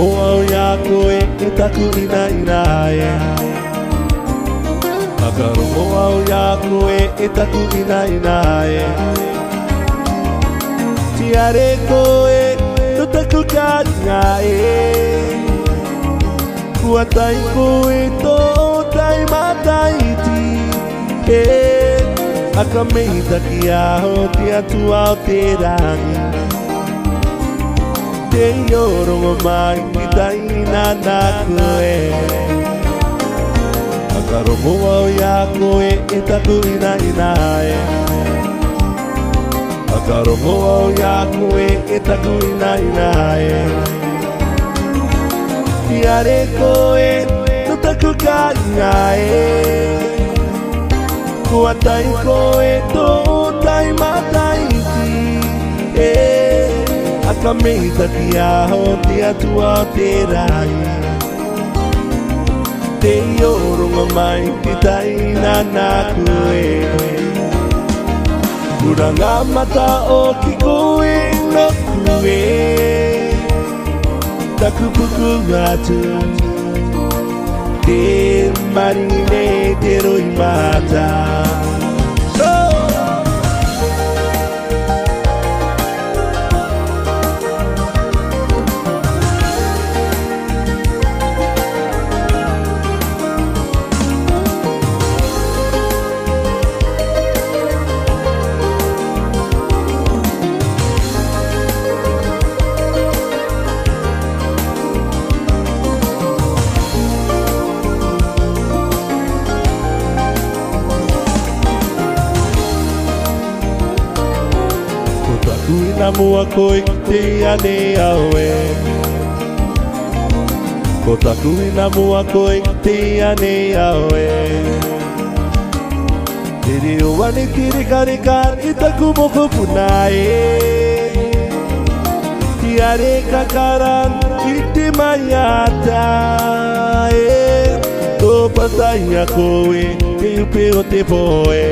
moa ya koe e taku ina ina e Akaro moa ya koe e taku ina ina e Tiare koe no taku kanya e Kua tai koe to tai matai ti e Aka meita ki aho te atua o te rangi Te iorongo mai ki taina nā koe Aka romoa o ia koe e taku ina ina e Aka romoa o ia koe e taku ina ina e Tiare koe no taku kanya e Kua tai koe tō tai matai ti e Aka meita ki aho te atua o te rangi Te ioronga mai ki taina nā koe Kuranga mata o ki koe no koe Taku puku atu Te marine te roi mata Kuina mua koe ki te ane au e Ko taku ina mua koe ki te ane au e Te reo ane te reka i taku moko puna e Ti are kakaran i te maiata e Tō patai a koe te upe o te poe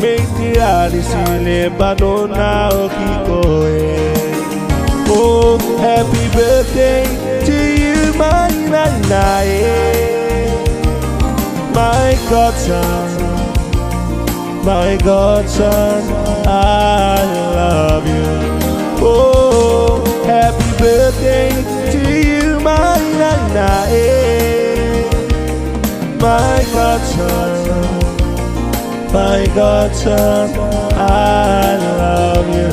Mei te alisi le banona o ki koe Oh, happy birthday to you, my nana My godson, I love you Oh, happy birthday to you, my nana My godson My godson, I love you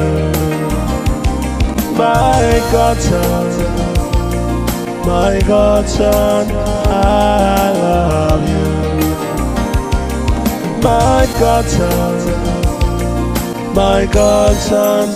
My godson, I love you My godson,